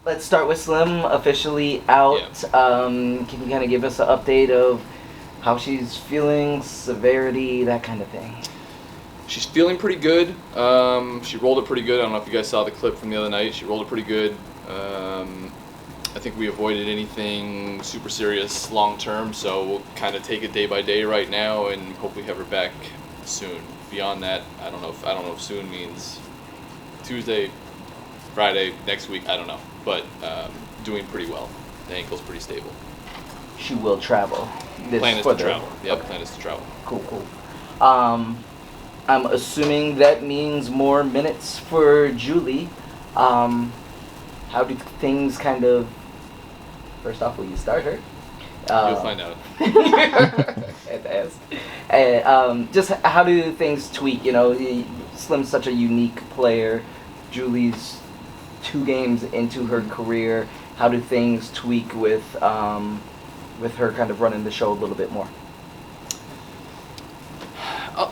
let's start with Slim, officially out. Can you kind of give us an update of how she's feeling, severity, that kind of thing? She's feeling pretty good. She rolled it pretty good. I don't know if you guys saw the clip from the other night. She rolled it pretty good. I think we avoided anything super serious long term, so we'll kind of take it day by day right now, and hopefully have her back soon. Beyond that, I don't know if soon means Tuesday, Friday, next week. I don't know, but doing pretty well. The ankle's pretty stable. She will travel. Plan is to travel. Yep, okay. Plan is to travel. Cool. I'm assuming that means more minutes for Julie. How do things kind of... First off, will you start her? You'll find out. Just how do things tweak? Slim's such a unique player. Julie's 2 games into her career. How do things tweak with her kind of running the show a little bit more?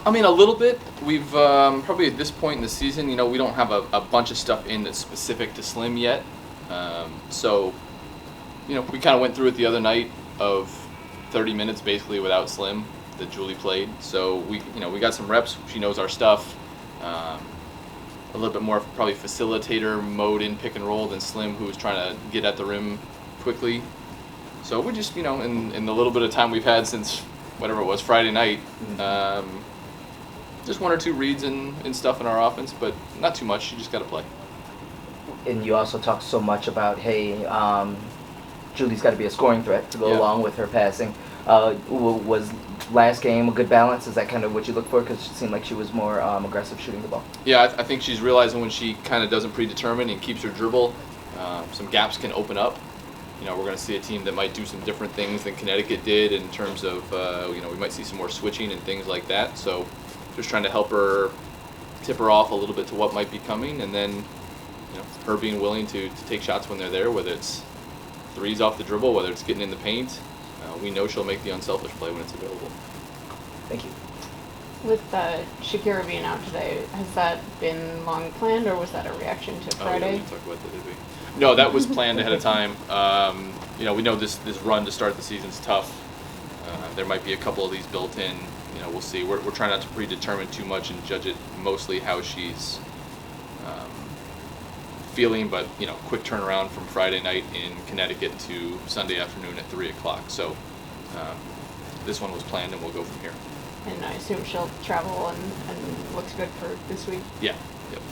I mean, a little bit. We've probably at this point in the season, we don't have a bunch of stuff in that's specific to Slim yet. So, we kind of went through it the other night of 30 minutes basically without Slim that Julie played. So we got some reps. She knows our stuff. A little bit more probably facilitator mode in pick and roll than Slim, who was trying to get at the rim quickly. So we're just, in the little bit of time we've had since whatever it was, Friday night, just 1 or 2 reads and stuff in our offense, but not too much. You just got to play. And you also talk so much about, hey, Julie's got to be a scoring threat to go along with her passing. Was last game a good balance? Is that kind of what you look for? Because it seemed like she was more aggressive shooting the ball. Yeah, I think she's realizing when she kind of doesn't predetermine and keeps her dribble, some gaps can open up. We're going to see a team that might do some different things than Connecticut did in terms of, we might see some more switching and things like that. So just trying to help her, tip her off a little bit to what might be coming, and then, her being willing to take shots when they're there, whether it's threes off the dribble, whether it's getting in the paint. We know she'll make the unselfish play when it's available. Thank you. With Shakira being out today, has that been long planned, or was that a reaction to Friday? Oh, yeah, we talked about that, did we? No, that was planned ahead of time. We know this run to start the season's tough. There might be a couple of these built in. We'll see. We're trying not to predetermine too much and judge it mostly how she's feeling, but quick turnaround from Friday night in Connecticut to Sunday afternoon at 3 o'clock. So this one was planned, and we'll go from here. And I assume she'll travel and looks good for this week. Yeah. Yep.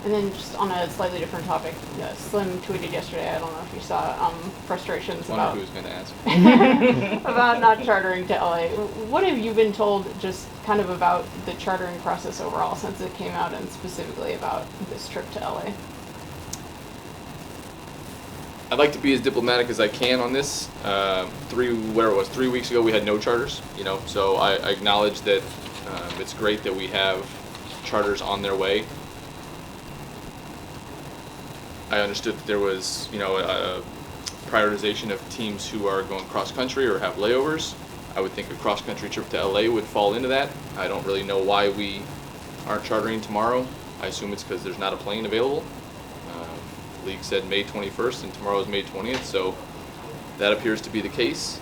And then just on a slightly different topic, Slim tweeted yesterday, I don't know if you saw, frustrations about... who was going to ask. about not chartering to LA. What have you been told just kind of about the chartering process overall since it came out, and specifically about this trip to LA? I'd like to be as diplomatic as I can on this. 3 weeks ago we had no charters, so I acknowledge that it's great that we have charters on their way. I understood that there was, a prioritization of teams who are going cross-country or have layovers. I would think a cross-country trip to LA would fall into that. I don't really know why we aren't chartering tomorrow. I assume it's because there's not a plane available. The league said May 21st, and tomorrow is May 20th, so that appears to be the case.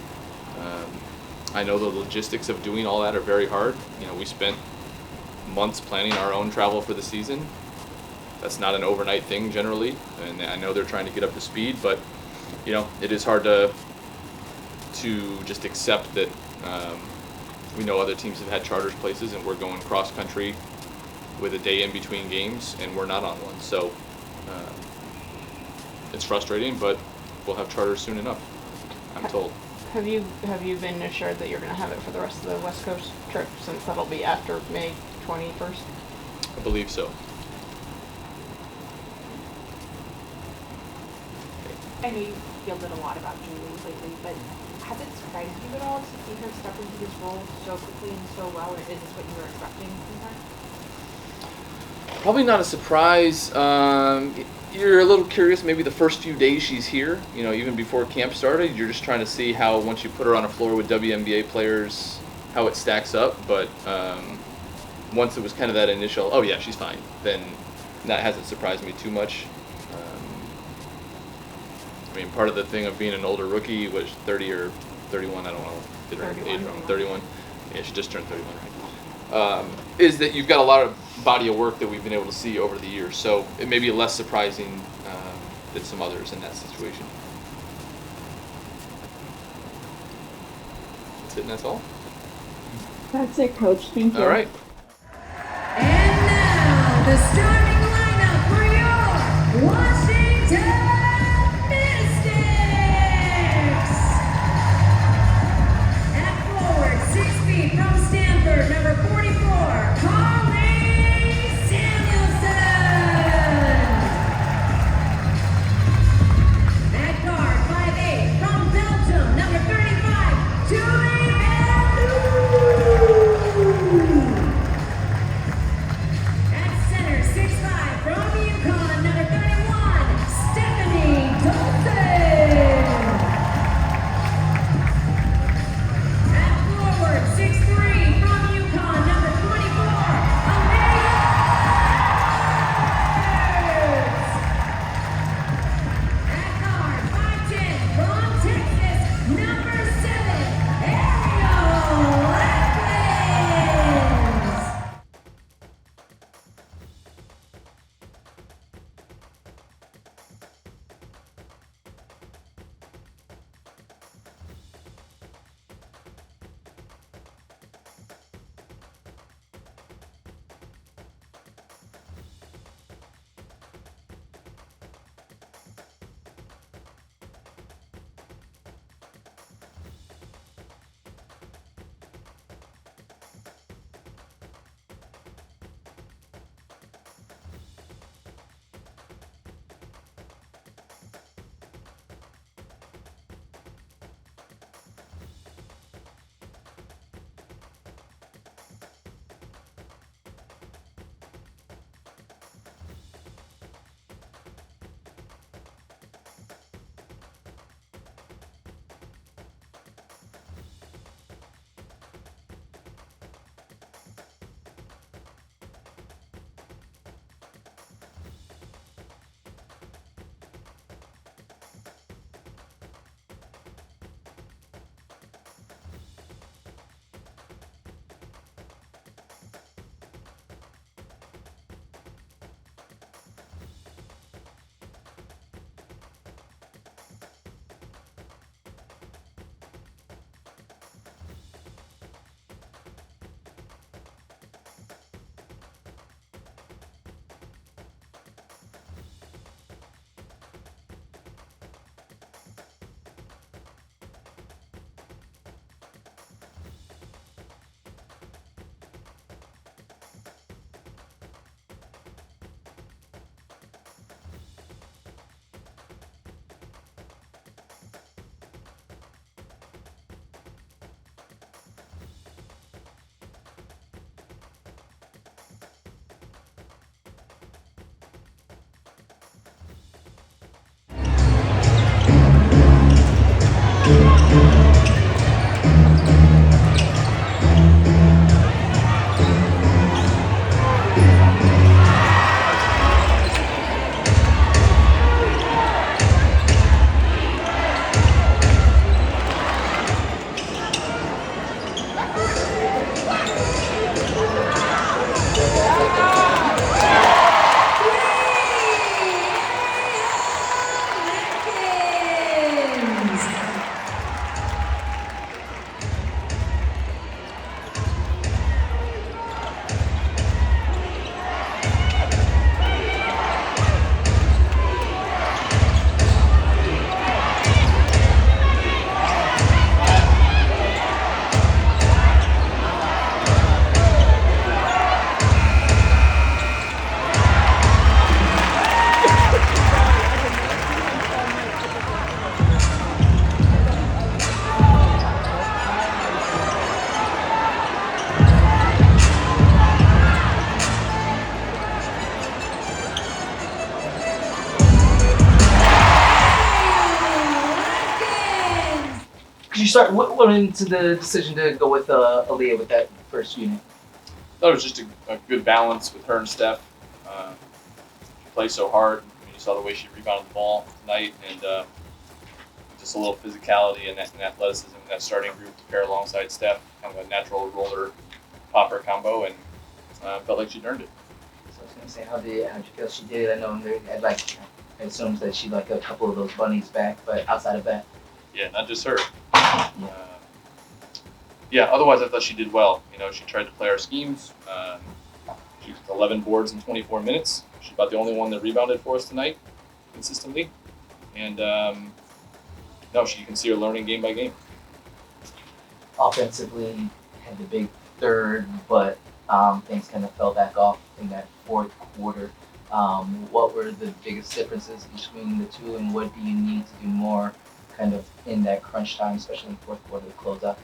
I know the logistics of doing all that are very hard. We spent months planning our own travel for the season. That's not an overnight thing generally, and I know they're trying to get up to speed, but it is hard to just accept that we know other teams have had charters places, and we're going cross country with a day in between games, and we're not on one. So it's frustrating, but we'll have charters soon enough, I'm told. Have you been assured that you're going to have it for the rest of the West Coast trip, since that'll be after May 21st? I believe so. I know you've fielded a lot about Julie lately, but has it surprised you at all to see her step into this role so quickly and so well, or is this what you were expecting from her? Probably not a surprise. You're a little curious maybe the first few days she's here, even before camp started. You're just trying to see how, once you put her on a floor with WNBA players, how it stacks up. But once it was kind of that initial, oh yeah, she's fine, then that hasn't surprised me too much. mean, part of the thing of being an older rookie was 30 or 31, I don't know, did her age wrong, 31. Yeah, she just turned 31, right? Is that you've got a lot of body of work that we've been able to see over the years. So it may be less surprising than some others in that situation. That's it, and that's all? That's it, Coach. Thank you. All right. And now, the starting lineup for your Washington Mystics. At forward, 6 feet from Stanford, number 44, Carly Samuelson. At guard, 5'8", from Belgium, number 35, Julie Bellew. At center, 6'5", from UConn, number 31, Stephanie Dalton. At forward, 6'3", from UConn, number 24, Aaliyah Edwards. At guard, 5'10", from Texas, number 7, Ariel Atkins. Could you start? What went into the decision to go with Aaliyah with that first unit? I thought it was just a good balance with her and Steph. She plays so hard. I mean, you saw the way she rebounded the ball tonight, and just a little physicality and athleticism in that starting group to pair alongside Steph, kind of a natural roller popper combo, and felt like she'd earned it. So I was gonna say, how'd you feel she did it? I know I assumed that she'd like a couple of those bunnies back, but outside of that, Yeah, not just her. Otherwise I thought she did well. She tried to play our schemes. She was 11 boards in 24 minutes. She's about the only one that rebounded for us tonight, consistently. And you can see her learning game by game. offensively had the big third, but things kind of fell back off in that fourth quarter. What were the biggest differences between the two, and what do you need to do more kind of in that crunch time, especially in the fourth quarter to close out?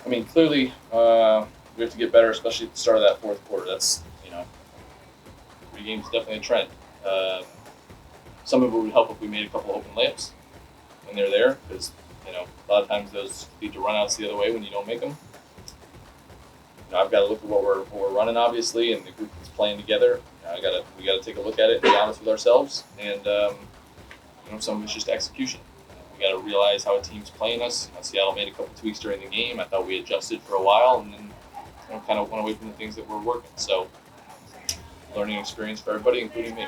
I mean, clearly, we have to get better, especially at the start of that fourth quarter. That's, 3 games is definitely a trend. Some of it would help if we made a couple open layups when they're there, because, a lot of times those lead to runouts the other way when you don't make them. I've got to look at what we're running, obviously, and the group that's playing together. We got to take a look at it and be honest with ourselves. And some of it's just execution. We got to realize how a team's playing us. Seattle made a couple tweaks during the game. I thought we adjusted for a while, and then kind of went away from the things that were working. So, learning experience for everybody, including me.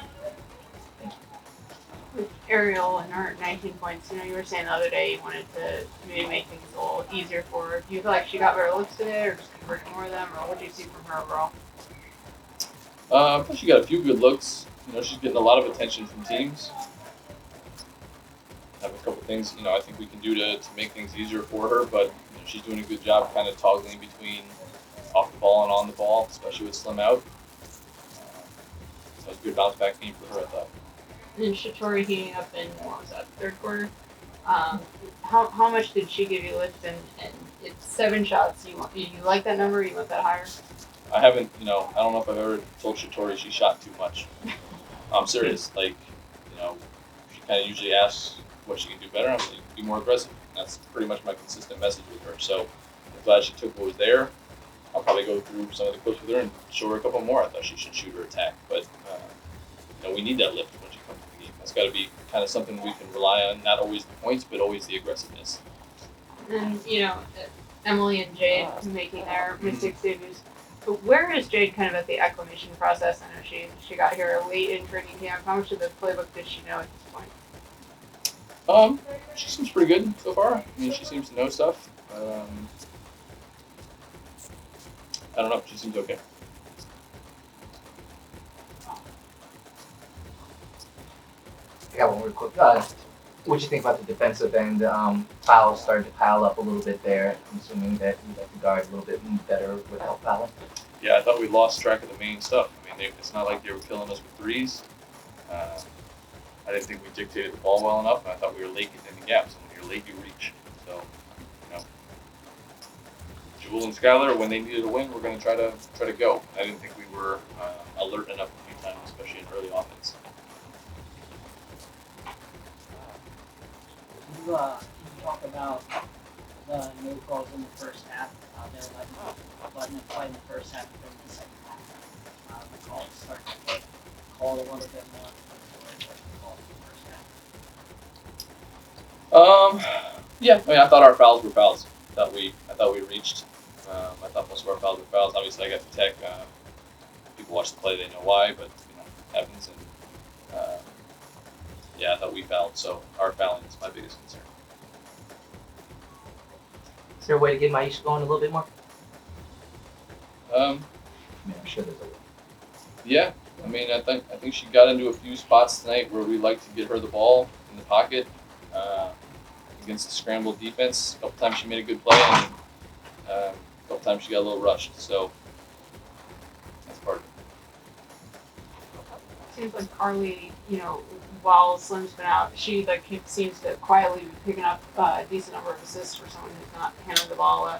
With Ariel and her 19 points, you were saying the other day you wanted to maybe make things a little easier for her. Do you feel like she got better looks today, or just converted more of them, or what do you see from her overall? I thought she got a few good looks. She's getting a lot of attention from teams. Have a couple things, I think we can do to make things easier for her, but she's doing a good job kind of toggling between off the ball and on the ball, especially with Slim out. So it was a good bounce back game for her, I thought. And Shatori heating up in, what was that, third quarter? How much did she give you lift? And it's 7 shots. You like that number? Or you want that higher? I haven't, I don't know if I've ever told Shatori she shot too much. I'm serious. She kind of usually asks what she can do better. I'm going to be more aggressive. That's pretty much my consistent message with her. So I'm glad she took what was there. I'll probably go through some of the clips with her and show her a couple more. I thought she should shoot her attack. But, we need that lift when she comes to the game. That's got to be kind of something we can rely on, not always the points, but always the aggressiveness. And, Emily and Jade making their Mystics debuts. But where is Jade kind of at the acclimation process? I know she got here late in training camp. How much of the playbook did she know at this point? She seems pretty good so far. I mean, she seems to know stuff. I don't know. She seems okay. I got one real quick. What do you think about the defensive end? Fouls started to pile up a little bit there. I'm assuming that you like to guard a little bit better without fouling. Yeah, I thought we lost track of the main stuff. I mean, it's not like they were killing us with threes. I didn't think we dictated the ball well enough, and I thought we were late getting in the gaps. And when you're late, you reach. So, Jewel and Skylar, when they needed a wing, we're going to try to go. I didn't think we were alert enough a few times, especially in early offense. You talk about the no calls in the first half. They're letting it play in the first half and then the second half. The calls start to get called a little bit more. Yeah, I mean, I thought our fouls were fouls. I thought we reached. I thought most of our fouls were fouls. Obviously, I got the tech. People watch the play, they know why, but it happens. And I thought we fouled. So our fouling is my biggest concern. Is there a way to get Maisha going a little bit more? I'm sure there's a way. Yeah, I mean, I think she got into a few spots tonight where we like to get her the ball in the pocket against the scrambled defense. A couple times she made a good play, and a couple times she got a little rushed. So that's part of it. Seems like Carly, while Slim's been out, she seems to quietly be picking up a decent number of assists for someone who's not handling the ball.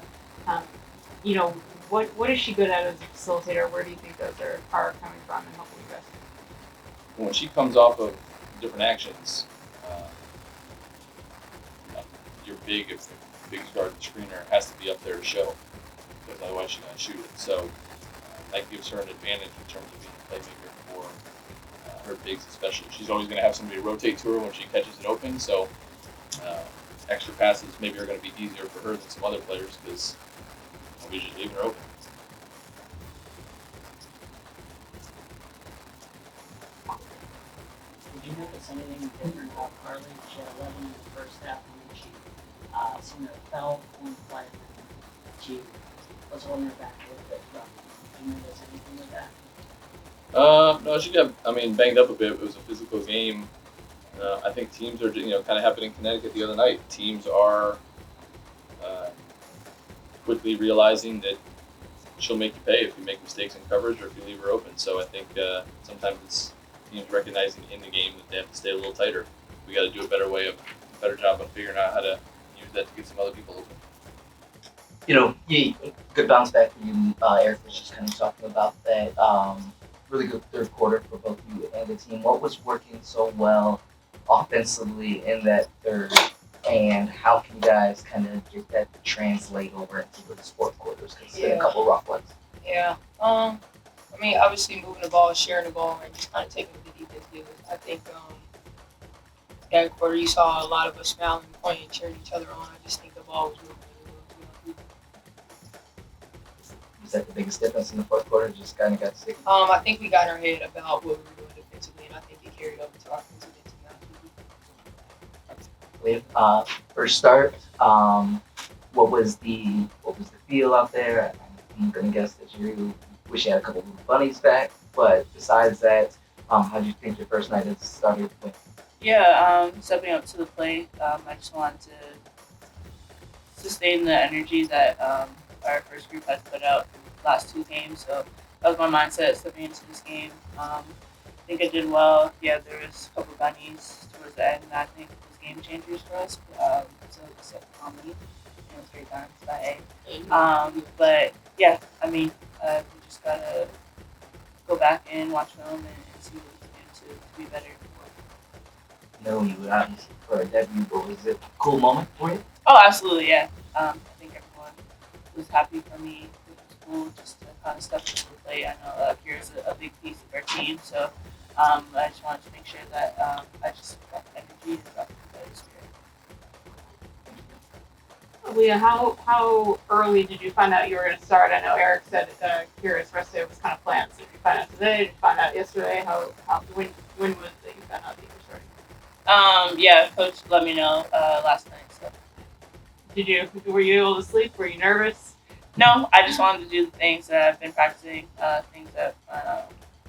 What is she good at as a facilitator? Where do you think those are coming from and helping you guys? When she comes off of different actions, your big guard screener has to be up there to show, because otherwise she's going to shoot it. So that gives her an advantage in terms of being a playmaker for her bigs especially. She's always going to have somebody rotate to her when she catches it open. So extra passes maybe are going to be easier for her than some other players because nobody's just leaving her open. Did you notice anything different about Carly? She had 11 in the first half, and then she seemed to fell on play, and then she was holding her back a little bit rough. Did you notice anything with that? No, she got, banged up a bit. It was a physical game. I think teams are, kind of happened in Connecticut the other night. Teams are quickly realizing that she'll make you pay if you make mistakes in coverage or if you leave her open. So I think sometimes it's teams recognizing in the game that they have to stay a little tighter. We got to do a better job of figuring out how to use that to get some other people open. Good bounce back for you. Eric was just kind of talking about that. Really good third quarter for both you and the team. What was working so well offensively in that third, and how can you guys kind of get that to translate over into the fourth quarters? Because it's been a couple rough ones. Yeah. Obviously moving the ball, sharing the ball, and just kind of taking what the defense did. I think that quarter you saw a lot of us smiling, pointing, cheering each other on. I just think the ball was moving. Was that the biggest difference in the fourth quarter? Just kind of got sick. I think we got in our head about what we were doing defensively, and I think it carried over to our offensive end. First start. What was the feel out there? I'm gonna guess that you wish you had a couple of bunnies back, but besides that, how do you think your first night has started with? Yeah, stepping up to the plate. I just wanted to sustain the energy that our first group has put out in the last two games. So that was my mindset stepping into this game. I think I did well. Yeah, there was a couple bunnies towards the end that I think was game changers for us. So except for me, 3 times by A. But yeah, we just gotta go back and watch film and see what we can do to be better. No, you were obviously for a debut, but was it a cool moment for you? Oh, absolutely, yeah. I think everyone was happy for me. It was cool just to kind of step into the plate. I know Kira's a big piece of our team, so I just wanted to make sure that I just got the energy and got the competitive spirit. Aaliyah, how early did you find out you were going to start? I know Eric said Kira's rest day was kind of planned. So did you find out today? Did you find out yesterday? When was it that you found out that you were starting? Yeah, coach let me know last night. So. Were you able to sleep? Were you nervous? No, I just wanted to do the things that I've been practicing, things that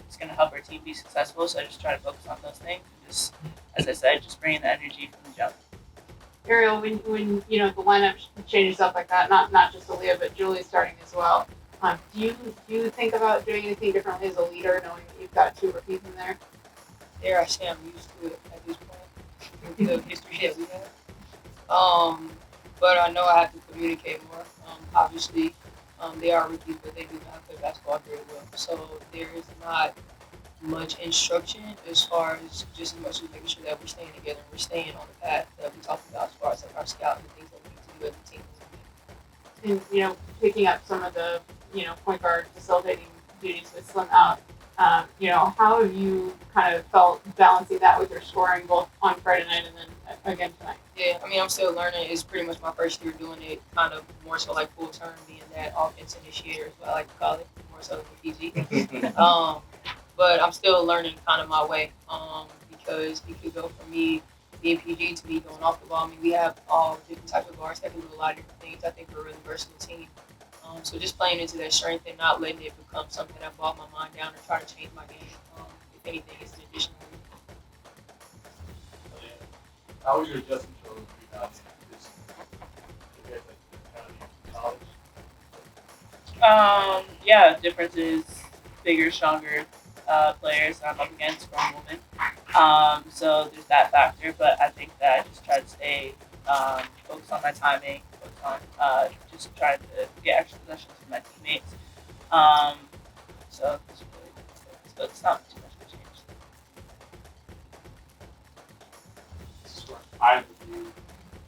is going to help our team be successful. So I just try to focus on those things and just, as I said, just bringing the energy from the jump. Ariel, when the lineup changes up like that, not just Aaliyah, but Julie's starting as well. Do you think about doing anything differently as a leader, knowing that you've got 2 rookies in there? Dare I say I'm used to it at this point, the history that we have. But I know I have to communicate more. Obviously, they are rookies, but they do not play basketball very well. So there is not much instruction as far as just as much as making sure that we're staying together and we're staying on the path that we talked about as far as like our scouting and things that we need to do as a team. And picking up some of the point guard facilitating duties with Slim out. How have you kind of felt balancing that with your scoring both on Friday night and then again tonight? Yeah, I'm still learning. It's pretty much my first year doing it, kind of more so like full term, being that offense initiator, is what I like to call it, more so than PG. But I'm still learning kind of my way because it could go from me being PG to me going off the ball. We have all different types of guards that can do a lot of different things. I think we're a really versatile team. So just playing into that strength and not letting it become something that bog my mind down or try to change my game. If anything, it's an additional. How was your adjustment to rebounding this compared to college? Yeah, difference is bigger, stronger players I'm up against, strong women. So there's that factor, but I think that I just try to stay focused on my timing, focused on just trying to get extra possessions from my teammates. So it's really, but it's not too much of a change. This is what I would do.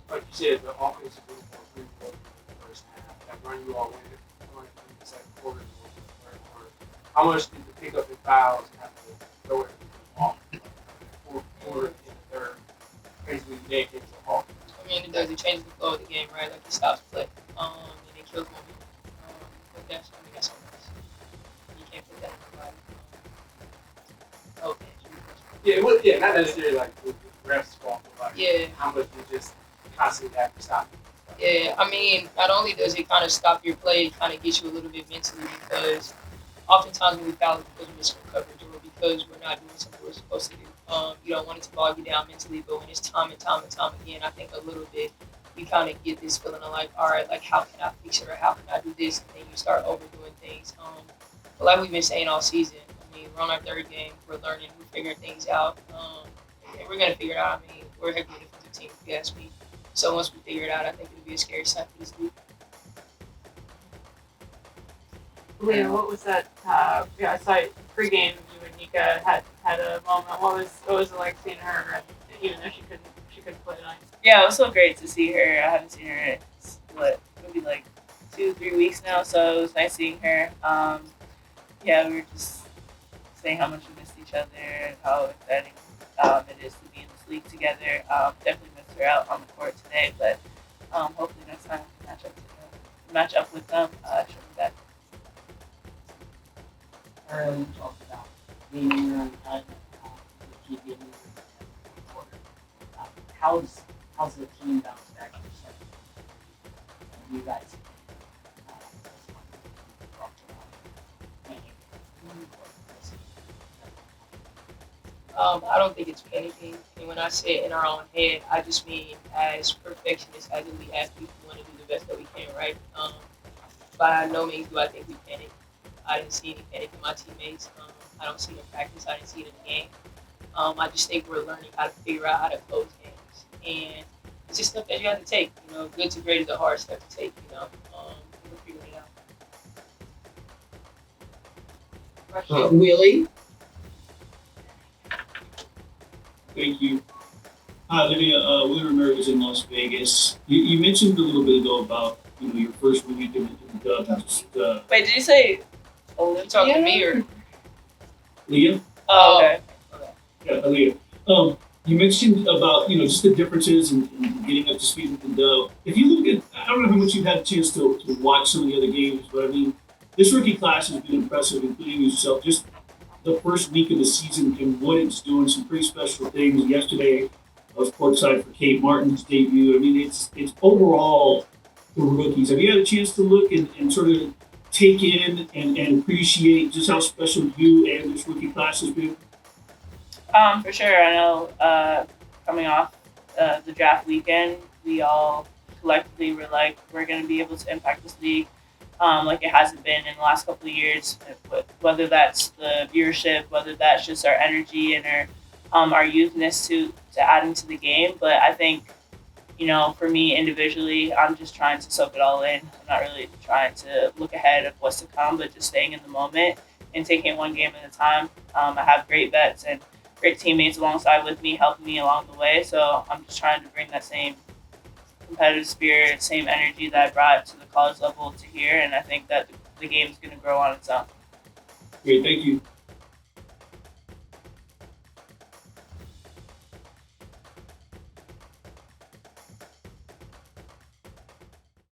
Like you said, the offensive was more free flow in the first half. That run you all went in the second quarter and the third quarter. How much did the pickup in fouls have to throw everything off? Fourth quarter in the third, basically naked to off. it does, it changes the flow of the game, right? Like it stops play, and it kills momentum. But that's on us. You can't put that on nobody. Okay. Yeah, well, yeah, not necessarily like the refs' fault, but like Yeah. how much you just constantly have to stop. Yeah, I mean, not only does it kind of stop your play, it kind of gets you a little bit mentally because oftentimes when we foul it's because we're missing coverage or because we're not doing something we're supposed to do. You don't want it to bog you down mentally, but when it's time and time and time again, I think a little bit you kind of get this feeling of like, all right, like how can I fix it or how can I do this? And then you start overdoing things. But like we've been saying all season, I mean, we're on our third game, we're learning, we're figuring things out, and we're gonna figure it out. I mean, we're a heck of a defensive team, if you ask me. So once we figure it out, I think it'll be a scary sight for this league. Leah, what was that? Yeah, I saw it pregame. You and Nika had a moment. What was it like seeing her, even though she couldn't play tonight? Yeah, it was so great to see her. I haven't seen her in maybe like 2-3 weeks now, so it was nice seeing her. Yeah, we were just saying how much we missed each other and how exciting it is to be in this league together. Definitely missed her out on the court today, but hopefully next time we can match up with them. She'll be back. Ariel, you talked about being in your own time, the key being in your quarter. How's the team bounced back from second? You guys talked about playing in the quarter. I don't think it's panicking. And when I say in our own head, I just mean as perfectionists, as elite athletes, we want to do the best that we can, right? By no means do I think we panic. I didn't see any panic in my teammates. I don't see it in practice. I didn't see it in the game. I just think we're learning how to figure out how to close games. And it's just stuff that you have to take. You know, good to great is a hard step to take, you know. We're figuring it out. Willie? Thank you. Hi, Olivia. Willie Ramirez is in Las Vegas. You mentioned a little bit ago about your first week in the Dub. Wait, did you say You talking to me or? Leah? Oh, okay. Yeah, Aaliyah. You mentioned about just the differences in getting up to speed with the Dub. If you look at, I don't know how much you've had a chance to watch some of the other games, but I mean, this rookie class has been impressive, including yourself. Just the first week of the season and what it's doing, some pretty special things. Yesterday, I was courtside for Kate Martin's debut. I mean, it's overall the rookies. Have you had a chance to look and sort of take in and appreciate just how special you and this rookie class has been? For sure. I know coming off the draft weekend, we all collectively were like, we're going to be able to impact this league like it hasn't been in the last couple of years, whether that's the viewership, whether that's just our energy and our youthness to adding to the game. But I think, for me individually, I'm just trying to soak it all in. I'm not really trying to look ahead of what's to come, but just staying in the moment and taking it one game at a time. I have great vets and great teammates alongside with me, helping me along the way. So I'm just trying to bring that same competitive spirit, same energy that I brought to the college level to here. And I think that the game is going to grow on its own. Great, thank you.